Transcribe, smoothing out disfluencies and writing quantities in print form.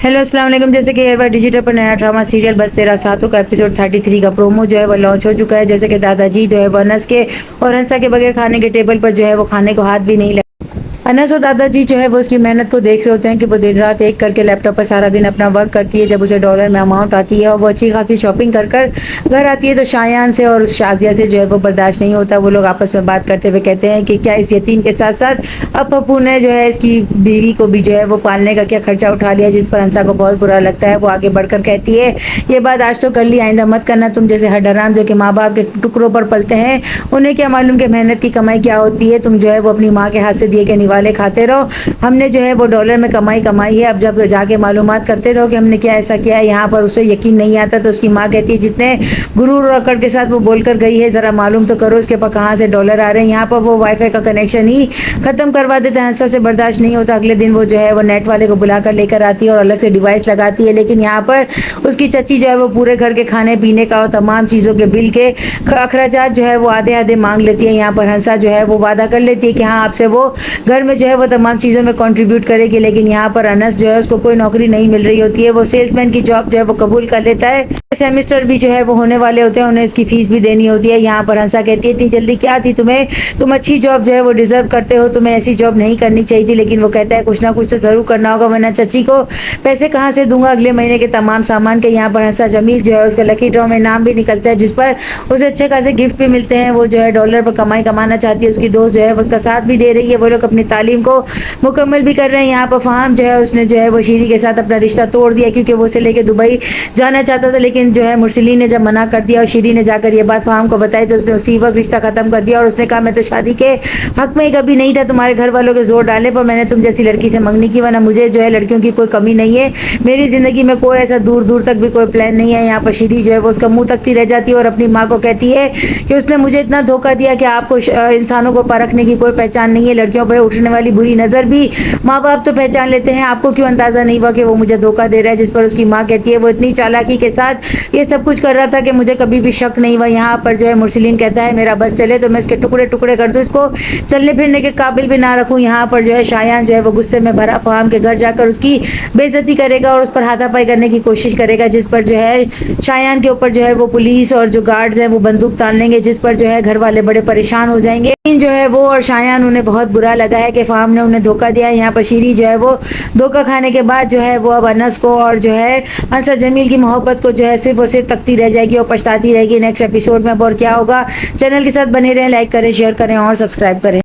Hello अस्सलाम वालेकुम। जैसे कि हर बार डिजिटल पर नया ड्रामा सीरियल बस तेरा साथों का एपिसोड 33 का प्रोमो जो है वो लॉन्च हो चुका है। जैसे कि दादाजी जो है वो अनस के और हंसा के बगैर खाने के टेबल पर जो है वो खाने को हाथ भी नहीं लगा। अनस और दादाजी जो है वो उसकी मेहनत को देख रहे होते हैं कि वो दिन रात एक करके लैपटॉप पर सारा दिन अपना वर्क करती है। जब उसे डॉलर में अमाउंट आती है और वो अच्छी खासी शॉपिंग कर कर घर आती है तो शायान से और शाजिया से जो है वो बर्दाश्त नहीं होता। वो लोग आपस में बात करते हुए कहते हैं कि क्या इस यतीम के साथ साथ अब पप्पू ने जो है इसकी बीवी को भी जो है वो पालने का क्या खर्चा उठा लिया, जिस पर हंसा को बहुत बुरा लगता है। वो आगे बढ़कर कहती है, ये बात आज तो कर ली, आइंदा मत करना। तुम जैसे हड्डाराम जो कि माँ बाप के टुकड़ों पर पलते हैं, उन्हें क्या मालूम कि मेहनत की कमाई क्या होती है। तुम जो है वो अपनी माँ के हाथ से दिए के निवाले खाते रहो। हमने जो है वो डॉलर में कमाई कमाई है। अब जब जाके मालूमात करते रहो कि हमने क्या ऐसा किया है यहाँ पर, उसे यकीन नहीं आता। तो उसकी माँ कहती है, जितने गुरूर और अकड़ के साथ वो बोलकर गई है, जरा मालूम तो करो उसके पास कहाँ से डॉलर आ रहे हैं। यहाँ पर वो वाईफाई का कनेक्शन ही खत्म करवा देता है। हंसा से बर्दाश्त नहीं होता। अगले दिन वो जो है वो नेट वाले को बुलाकर लेकर आती है और अलग से डिवाइस लगाती है। लेकिन यहाँ पर उसकी चची जो है वो पूरे घर के खाने पीने का और तमाम चीज़ों के बिल के अखराजात जो है वो आधे आधे मांग लेती है। यहाँ पर हंसा जो है वो वादा कर लेती है कि हाँ, आपसे वो घर में जो है वो तमाम चीज़ों में कंट्रीब्यूट करेगी। लेकिन यहाँ पर अनस जो है उसको कोई नौकरी नहीं मिल रही होती है। वो सेल्समैन की जॉब जो है वो कबूल कर लेता है। सेमेस्टर भी जो है वो होने वाले होते हैं, उन्हें इसकी फीस भी देनी होती है। यहाँ पर हंसा कहती है, इतनी जल्दी क्या थी तुम्हें, तुम अच्छी जॉब जो है वो डिजर्व करते हो, तुम्हें ऐसी जॉब नहीं करनी चाहिए थी। लेकिन वो कहता है, कुछ ना कुछ तो जरूर करना होगा, वरना चची को पैसे कहाँ से दूंगा अगले महीने के तमाम सामान के। यहाँ पर हंसा जमील जो है उसका लकी ड्रॉ में नाम भी निकलता है, जिस पर उसे अच्छे खासे गिफ्ट भी मिलते हैं। वो जो है डॉलर पर कमाई कमाना चाहती है। उसकी दोस्त जो है वो उसका साथ भी दे रही है। वो लोग अपनी तालीम को मुकम्मल भी कर रहे हैं। यहाँ पर फहाम जो है उसने जो है वो शीरी के साथ अपना रिश्ता तोड़ दिया, क्योंकि वो उसे लेके दुबई जाना चाहता था। लेकिन जो है मुरसली ने जब मना कर दिया और शीरी ने जाकर ये बात फहाम को बताई तो उसने उसी वक्त रिश्ता खत्म कर दिया। और उसने कहा, मैं तो शादी के हक में ही कभी नहीं था, तुम्हारे घर वालों के जोर डालने पर मैंने तुम जैसी लड़की से मंगनी की, वरना मुझे जो है लड़कियों की कोई कमी नहीं है। मेरी जिंदगी में कोई ऐसा दूर दूर तक भी कोई प्लान नहीं है। यहाँ पर शीरी जो है वो उसका मुंह तकती रह जाती है और अपनी माँ को कहती है कि उसने मुझे इतना धोखा दिया कि आपको इंसानों को परखने की कोई पहचान नहीं है। लड़कियों पर उठने वाली बुरी नजर भी माँ बाप तो पहचान लेते हैं, आपको क्यों अंदाजा नहीं हुआ कि वो मुझे धोखा दे रहा है। जिस पर उसकी माँ कहती है, वो इतनी चालाकी के साथ ये सब कुछ कर रहा था कि मुझे कभी भी शक नहीं हुआ। यहाँ पर जो है मुरसलीन कहता है, मेरा बस चले तो मैं इसके टुकड़े टुकड़े कर दूं, इसको चलने फिरने के काबिल भी ना रखूं। यहाँ पर जो है शायान जो है वो गुस्से में भरा फहाम के घर जाकर उसकी बेइज्जती करेगा और उस पर हाथापाई करने की कोशिश करेगा। जिस पर जो है शायान के ऊपर जो है वो पुलिस और जो गार्ड्स हैं वो बंदूक तान लेंगे, जिस पर जो है घर वाले बड़े परेशान हो जाएंगे। लेकिन जो है वो और शायान उन्हें बहुत बुरा लगा है कि फहाम ने उन्हें धोखा दिया। यहाँ पर शीरी जो है वो धोखा खाने के बाद जो है वो अब अनस को और जो है अंसर जमील की मोहब्बत को जो है सिर्फ और सिर्फ तकती रह जाएगी और पछताती रहेगी। नेक्स्ट एपिसोड में अब और क्या होगा, चैनल के साथ बने रहें, लाइक करें, शेयर करें और सब्सक्राइब करें।